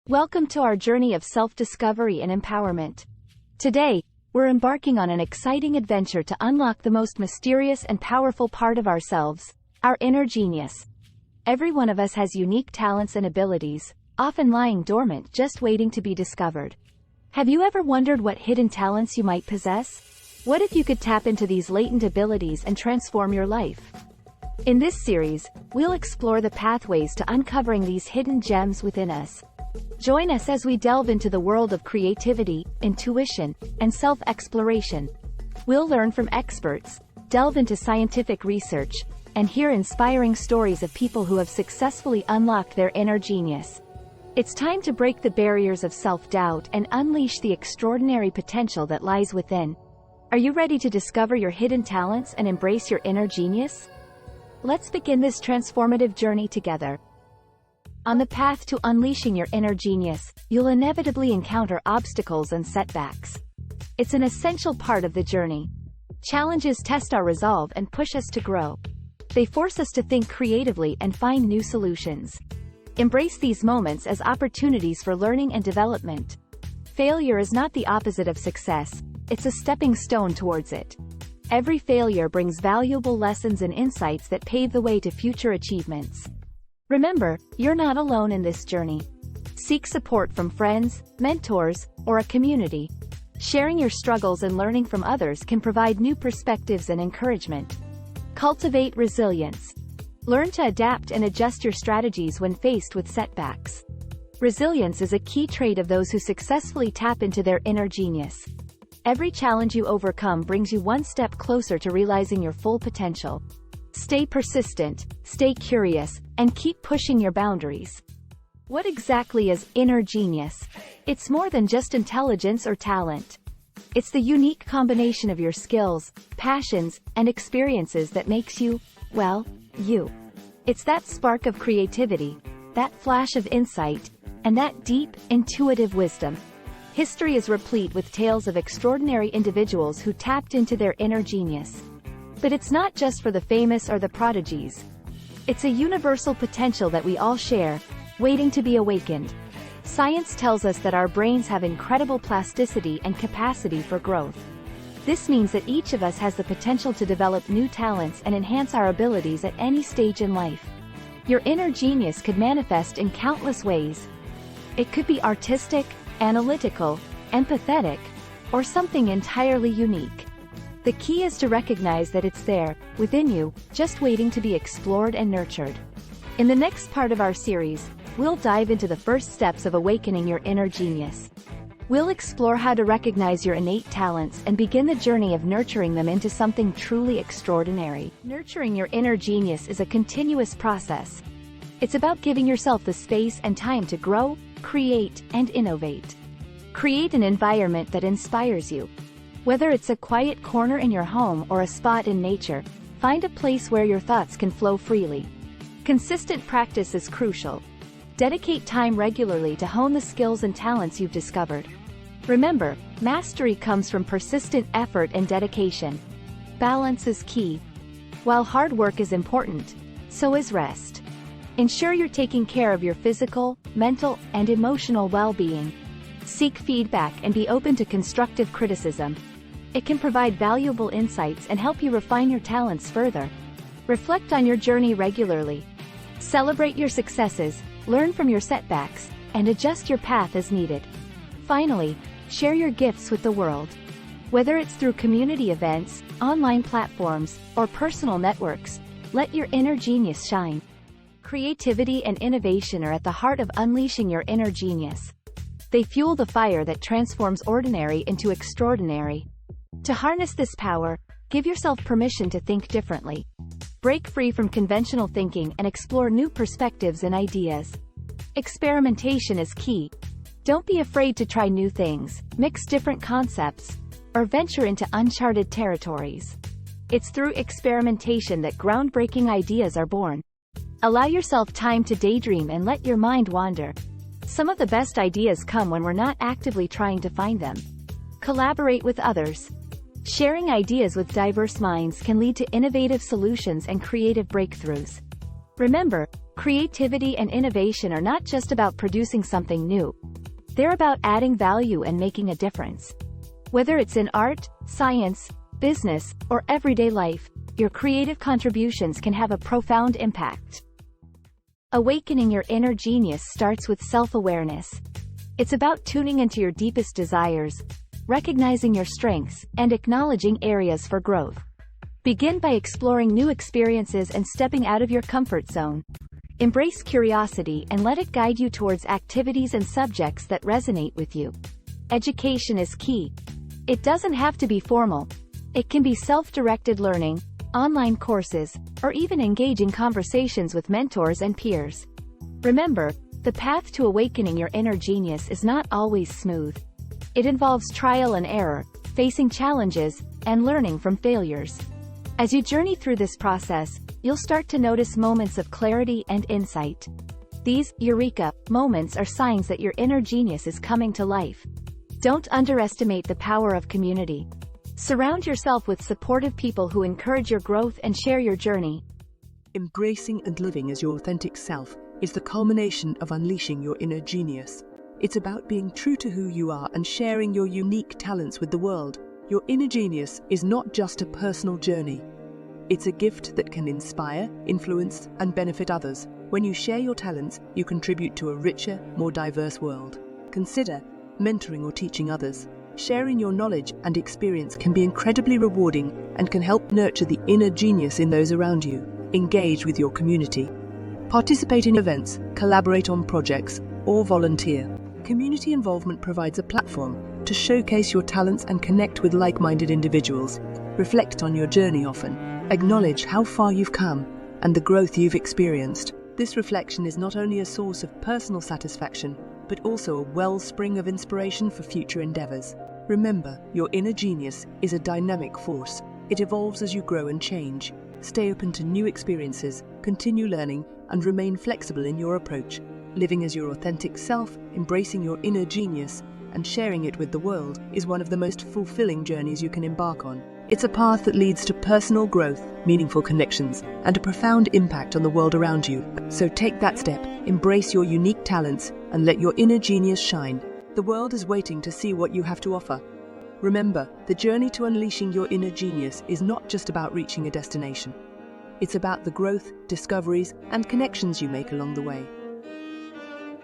Welcome to our journey of self-discovery and empowerment. Today, we're embarking on an exciting adventure to unlock the most mysterious and powerful part of ourselves, our inner genius. Every one of us has unique talents and abilities, often lying dormant just waiting to be discovered. Have you ever wondered what hidden talents you might possess? What if you could tap into these latent abilities and transform your life? In this series, we'll explore the pathways to uncovering these hidden gems within us. Join us as we delve into the world of creativity, intuition, and self-exploration. We'll learn from experts, delve into scientific research, and hear inspiring stories of people who have successfully unlocked their inner genius. It's time to break the barriers of self-doubt and unleash the extraordinary potential that lies within. Are you ready to discover your hidden talents and embrace your inner genius? Let's begin this transformative journey together. On the path to unleashing your inner genius, you'll inevitably encounter obstacles and setbacks. It's an essential part of the journey. Challenges test our resolve and push us to grow. They force us to think creatively and find new solutions. Embrace these moments as opportunities for learning and development. Failure is not the opposite of success, it's a stepping stone towards it. Every failure brings valuable lessons and insights that pave the way to future achievements. Remember, you're not alone in this journey. Seek support from friends, mentors, or a community. Sharing your struggles and learning from others can provide new perspectives and encouragement. Cultivate resilience. Learn to adapt and adjust your strategies when faced with setbacks. Resilience is a key trait of those who successfully tap into their inner genius. Every challenge you overcome brings you one step closer to realizing your full potential. Stay persistent, stay curious, and keep pushing your boundaries. What exactly is inner genius? It's more than just intelligence or talent. It's the unique combination of your skills, passions, and experiences that makes you, well, you. It's that spark of creativity, that flash of insight, and that deep, intuitive wisdom. History is replete with tales of extraordinary individuals who tapped into their inner genius. But it's not just for the famous or the prodigies. It's a universal potential that we all share, waiting to be awakened. Science tells us that our brains have incredible plasticity and capacity for growth. This means that each of us has the potential to develop new talents and enhance our abilities at any stage in life. Your inner genius could manifest in countless ways. It could be artistic, analytical, empathetic, or something entirely unique. The key is to recognize that it's there, within you, just waiting to be explored and nurtured. In the next part of our series, we'll dive into the first steps of awakening your inner genius. We'll explore how to recognize your innate talents and begin the journey of nurturing them into something truly extraordinary. Nurturing your inner genius is a continuous process. It's about giving yourself the space and time to grow, create, and innovate. Create an environment that inspires you. Whether it's a quiet corner in your home or a spot in nature, find a place where your thoughts can flow freely. Consistent practice is crucial. Dedicate time regularly to hone the skills and talents you've discovered. Remember, mastery comes from persistent effort and dedication. Balance is key. While hard work is important, so is rest. Ensure you're taking care of your physical, mental, and emotional well-being. Seek feedback and be open to constructive criticism. It can provide valuable insights and help you refine your talents further. Reflect on your journey regularly. Celebrate your successes, learn from your setbacks, and adjust your path as needed. Finally, share your gifts with the world. Whether it's through community events, online platforms, or personal networks, let your inner genius shine. Creativity and innovation are at the heart of unleashing your inner genius. They fuel the fire that transforms ordinary into extraordinary. To harness this power, give yourself permission to think differently. Break free from conventional thinking and explore new perspectives and ideas. Experimentation is key. Don't be afraid to try new things, mix different concepts, or venture into uncharted territories. It's through experimentation that groundbreaking ideas are born. Allow yourself time to daydream and let your mind wander. Some of the best ideas come when we're not actively trying to find them. Collaborate with others. Sharing ideas with diverse minds can lead to innovative solutions and creative breakthroughs. Remember, Creativity and innovation are not just about producing something new. They're about adding value and making a difference. Whether it's in art, science, business, or everyday life, your creative contributions can have a profound impact. Awakening your inner genius starts with self-awareness. It's about tuning into your deepest desires, recognizing your strengths, and acknowledging areas for growth. Begin by exploring new experiences and stepping out of your comfort zone. Embrace curiosity and let it guide you towards activities and subjects that resonate with you. Education is key. It doesn't have to be formal. It can be self-directed learning, online courses, or even engaging conversations with mentors and peers. Remember, the path to awakening your inner genius is not always smooth. It involves trial and error, facing challenges, and learning from failures. As you journey through this process, you'll start to notice moments of clarity and insight. These eureka moments are signs that your inner genius is coming to life. Don't underestimate the power of community. Surround yourself with supportive people who encourage your growth and share your journey. Embracing and living as your authentic self is the culmination of unleashing your inner genius. It's about being true to who you are and sharing your unique talents with the world. Your inner genius is not just a personal journey. It's a gift that can inspire, influence, and benefit others. When you share your talents, you contribute to a richer, more diverse world. Consider mentoring or teaching others. Sharing your knowledge and experience can be incredibly rewarding and can help nurture the inner genius in those around you. Engage with your community. Participate in events, collaborate on projects, or volunteer. Community involvement provides a platform to showcase your talents and connect with like-minded individuals. Reflect on your journey often. Acknowledge how far you've come and the growth you've experienced. This reflection is not only a source of personal satisfaction, but also a wellspring of inspiration for future endeavors. Remember, your inner genius is a dynamic force. It evolves as you grow and change. Stay open to new experiences, continue learning, and remain flexible in your approach. Living as your authentic self, embracing your inner genius, and sharing it with the world is one of the most fulfilling journeys you can embark on. It's a path that leads to personal growth, meaningful connections, and a profound impact on the world around you. So take that step, embrace your unique talents, and let your inner genius shine. The world is waiting to see what you have to offer. Remember, the journey to unleashing your inner genius is not just about reaching a destination. It's about the growth, discoveries, and connections you make along the way.